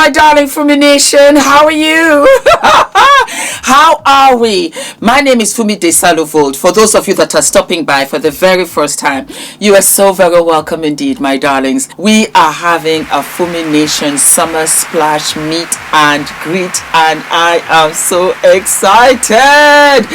my darling Fumi Nation. How are you? How are we? My name is Fumidesaluvold. For those of you that are stopping by for the very first time, you are so very welcome indeed, my darlings. We are having a Fumi Nation summer splash meet and greet, and I am so excited.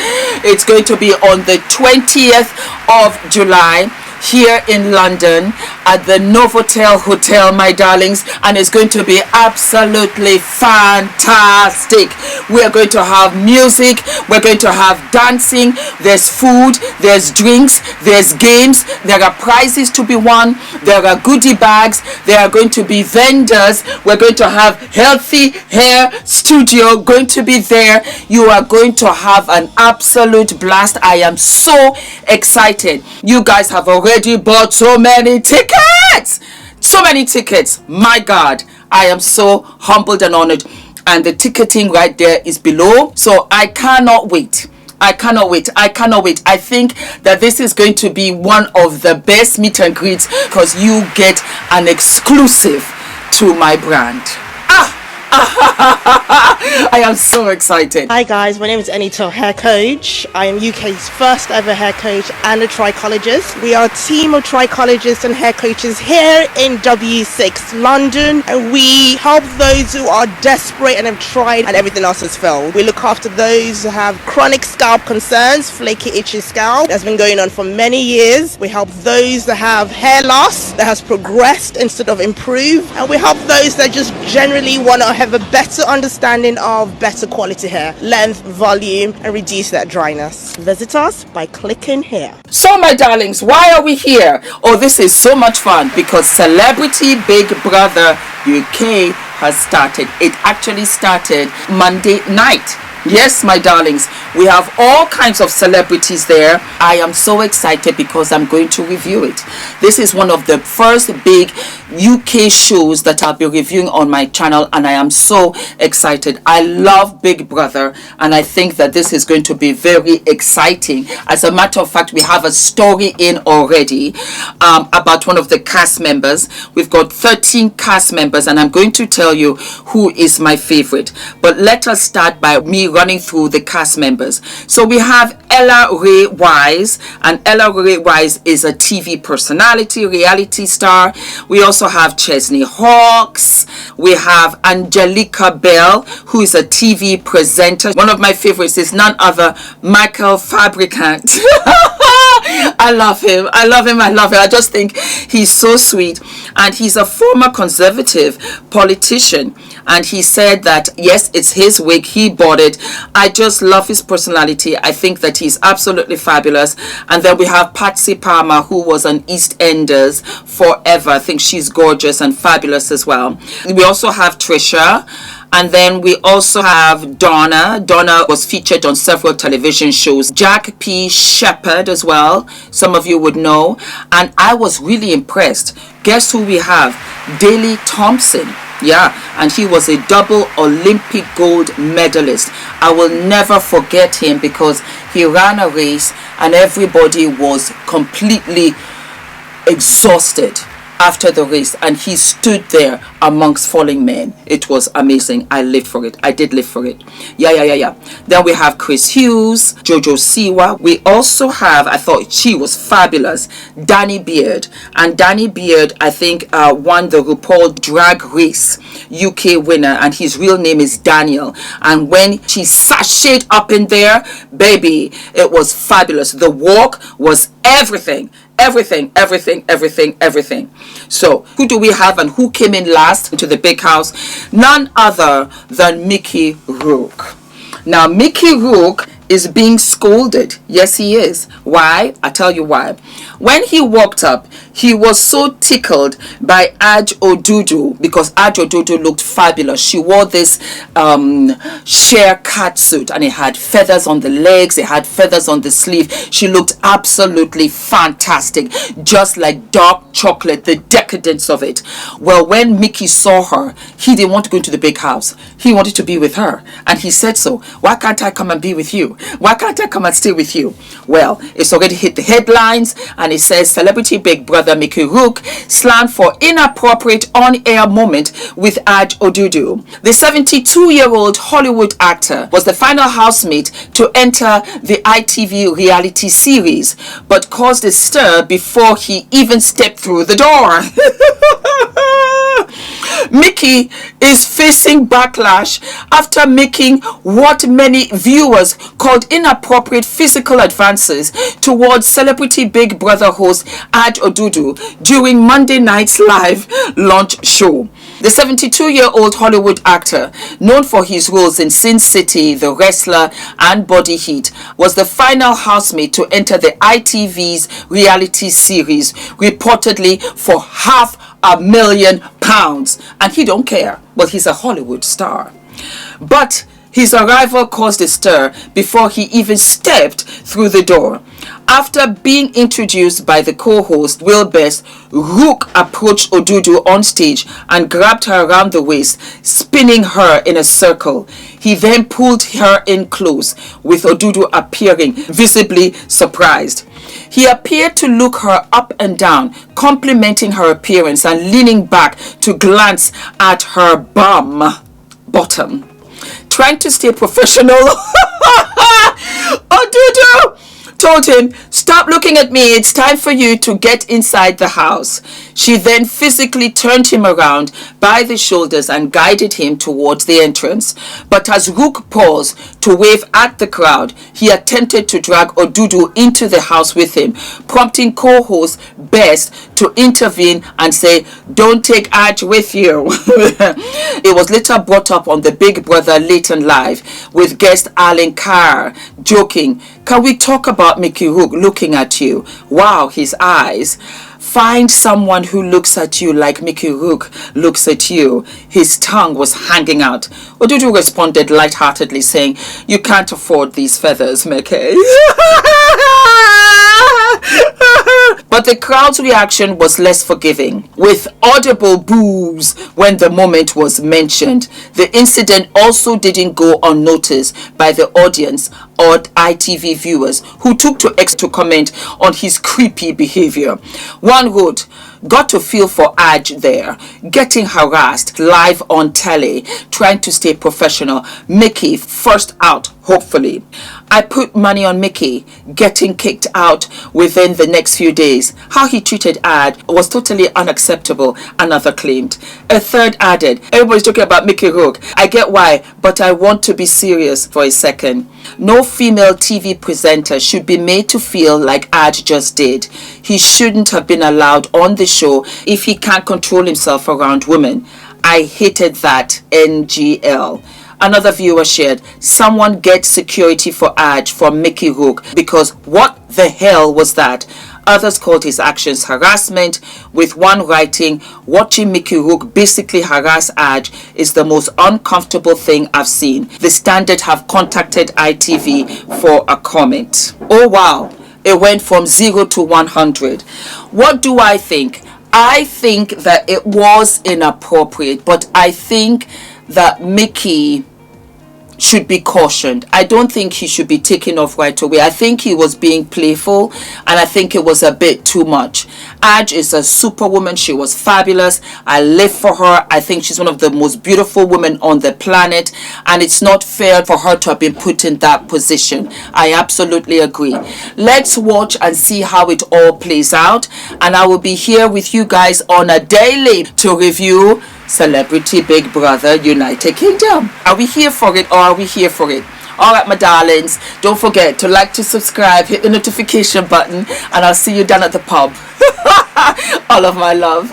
It's going to be on the 20th of July here in London at the Novotel Hotel, my darlings, and it's going to be absolutely fantastic. We are going to have music, we're going to have dancing, there's food, there's drinks, there's games, there are prizes to be won, there are goodie bags, there are going to be vendors, we're going to have healthy hair studio going to be there. You are going to have an absolute blast. I am so excited. You guys have already bought so many tickets, my God. I am so humbled and honored, and the ticketing right there is below, so I cannot wait. I cannot wait. I think that this is going to be one of the best meet and greets because you get an exclusive to my brand. I am so excited. Hi guys, my name is ENITAN, hair coach. I am UK's first ever hair coach and a trichologist. We are a team of trichologists and hair coaches here in W6 London, and we help those who are desperate and have tried and everything else has failed. We look after those who have chronic scalp concerns, flaky, itchy scalp that's been going on for many years. We help those that have hair loss that has progressed instead of improved, and we help those that just generally want to have a better understanding of better quality hair, length, volume, and reduce that dryness. Visit us by clicking here. So my darlings, why are we here? Oh, this is so much fun because Celebrity Big Brother UK has started. It actually started Monday night. Yes, my darlings, we have all kinds of celebrities there. I am so excited because I'm going to review it. This is one of the first big UK shows that I'll be reviewing on my channel, and I am so excited. I love Big Brother, and I think that this is going to be very exciting. As a matter of fact, we have a story in already about one of the cast members. We've got 13 cast members, and I'm going to tell you who is my favorite. But let us start by me running through the cast members. So we have Ella Ray Wise, and Ella Ray Wise is a TV personality, reality star. We also have Chesney Hawkes. We have Angelica Bell, who is a TV presenter. One of my favorites is none other Michael Fabricant. I love him. I just think he's so sweet, and he's a former Conservative politician, and he said that yes, it's his wig, he bought it. I just love his personality. I think that he's absolutely fabulous. And then we have Patsy Palmer, who was on EastEnders forever. I think she's gorgeous and fabulous as well. We also have Trisha. And then we also have Donna. Donna was featured on several television shows. Jack P. Shepherd as well. Some of you would know. And I was really impressed. Guess who we have? Daley Thompson. Yeah, and he was a double Olympic gold medalist. I will never forget him because he ran a race and everybody was completely exhausted after the race, and he stood there amongst falling men. It was amazing. I lived for it. I did live for it. Yeah. Then we have Chris Hughes, Jojo Siwa. We also have, I thought she was fabulous, Danny Beard. And Danny Beard, I think, won the RuPaul Drag Race UK winner, and his real name is Daniel. And when she sashayed up in there, baby, it was fabulous. The walk was everything. So who do we have, and who came in last into the big house? None other than Mickey Rourke. Now Mickey Rourke is being scolded. Yes, he is. Why? I'll tell you why. When he walked up, he was so tickled by Aj Odudu because Aj Odudu looked fabulous. She wore this sheer catsuit, and it had feathers on the legs, it had feathers on the sleeve. She looked absolutely fantastic, just like dark chocolate, the decadence of it. Well, when Mickey saw her, he didn't want to go into the big house. He wanted to be with her, and he said so. Why can't I come and be with you? Why can't I come and stay with you? Well, it's already hit the headlines, and it says Celebrity Big Brother brother Mickey Rourke slammed for inappropriate on-air moment with Aj Odudu. The 72-year-old Hollywood actor was the final housemate to enter the ITV reality series, but caused a stir before he even stepped through the door. Mickey is facing backlash after making what many viewers called inappropriate physical advances towards celebrity Big Brother host Aj Odudu during Monday night's live launch show. The 72-year-old Hollywood actor, known for his roles in Sin City, The Wrestler, and Body Heat, was the final housemate to enter the ITV's reality series, reportedly for £500,000. And he don't care. Well, he's a Hollywood star. But his arrival caused a stir before he even stepped through the door. After being introduced by the co-host Will Best, Rourke approached Odudu on stage and grabbed her around the waist, spinning her in a circle. He then pulled her in close, with Odudu appearing visibly surprised. He appeared to look her up and down, complimenting her appearance and leaning back to glance at her bottom. Trying to stay professional, Odudu told him, "Stop looking at me, it's time for you to get inside the house." She then physically turned him around by the shoulders and guided him towards the entrance. But as Rourke paused to wave at the crowd, he attempted to drag Odudu into the house with him, prompting co-host Best to intervene and say, "Don't take Aj with you." It was later brought up on the Big Brother LINKTREE Live with guest Alan Carr joking, "Can we talk about Mickey Rourke looking at you? Wow, his eyes. Find someone who looks at you like Mickey Rourke looks at you." His tongue was hanging out. Odudu responded lightheartedly, saying, "You can't afford these feathers, Mickey." But the crowd's reaction was less forgiving, with audible boos when the moment was mentioned. The incident also didn't go unnoticed by the audience or ITV viewers, who took to X to comment on his creepy behavior. One wrote, "Got to feel for Aj there, getting harassed live on telly, trying to stay professional. Mickey first out, hopefully. I put money on Mickey getting kicked out within the next few days. How he treated Aj was totally unacceptable," another claimed. A third added, "Everybody's talking about Mickey Rourke. I get why, but I want to be serious for a second. No female TV presenter should be made to feel like Aj just did. He shouldn't have been allowed on the show if he can't control himself around women. I hated that, NGL." Another viewer shared, "Someone get security for Aj from Mickey Rourke, because what the hell was that?" Others called his actions harassment, with one writing, "Watching Mickey Rourke basically harass Aj is the most uncomfortable thing I've seen. The Standard have contacted ITV for a comment." Oh wow, it went from 0 to 100. What do I think? I think that it was inappropriate, but I think that Mickey should be cautioned. I don't think he should be taken off right away. I think he was being playful, and I think it was a bit too much. Aj is a superwoman. She was fabulous. I live for her. I think she's one of the most beautiful women on the planet, and it's not fair for her to have been put in that position. I absolutely agree. Let's watch and see how it all plays out, and I will be here with you guys on a daily to review Celebrity Big Brother United Kingdom. Are we here for it, or are we here for it? All right, my darlings, don't forget to like, to subscribe, hit the notification button, and I'll see you down at the pub. All of my love.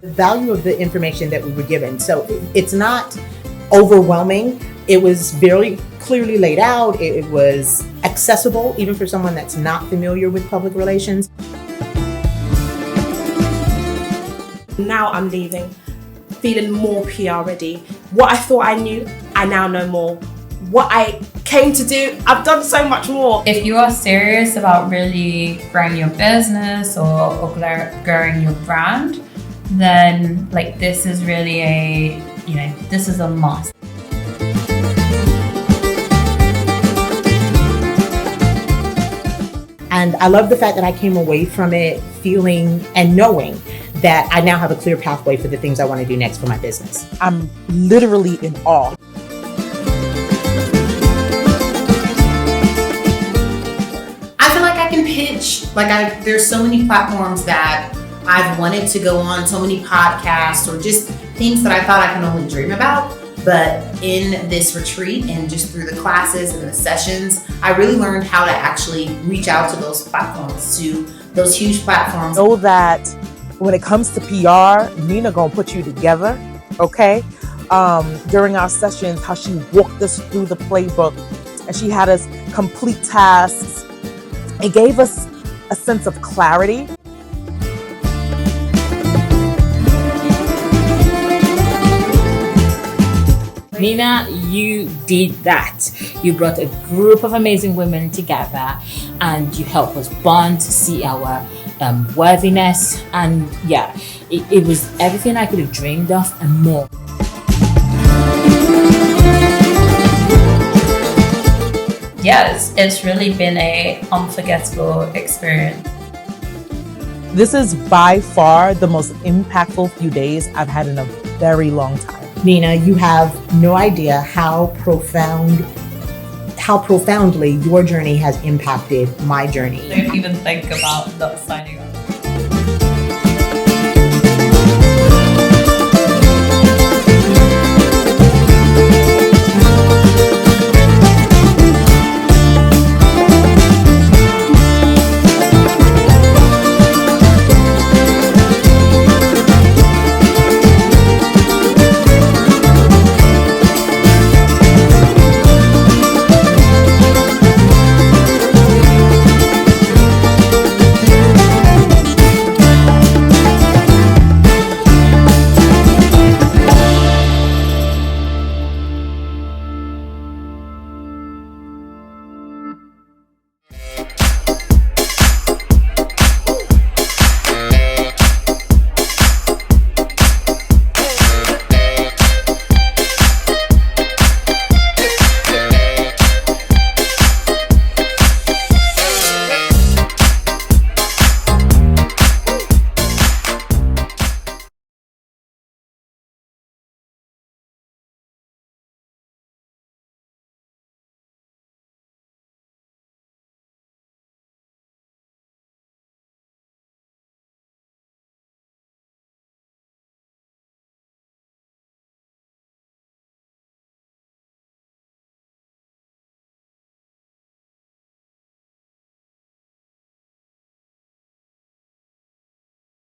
The value of the information that we were given. So it's not overwhelming. It was very clearly laid out. It was accessible, even for someone that's not familiar with public relations. Now I'm leaving, feeling more PR ready. What I thought I knew, I now know more. What I came to do, I've done so much more. If you are serious about really growing your business or growing your brand, then like this is really this is a must. And I love the fact that I came away from it feeling and knowing that I now have a clear pathway for the things I want to do next for my business. I'm literally in awe. I feel like I can pitch. There's so many platforms that I've wanted to go on, so many podcasts or just things that I thought I can only dream about. But in this retreat and just through the classes and the sessions, I really learned how to actually reach out to those platforms, to those huge platforms. Know that when it comes to PR, Nina gonna put you together, okay? During our sessions, how she walked us through the playbook and she had us complete tasks. It gave us a sense of clarity. Nina, you did that. You brought a group of amazing women together and you helped us bond, see our worthiness, and yeah, it was everything I could have dreamed of and more. Yes, it's really been a unforgettable experience. This is by far the most impactful few days I've had in a very long time. Nina, you have no idea how profoundly your journey has impacted my journey. Don't even think about not signing up.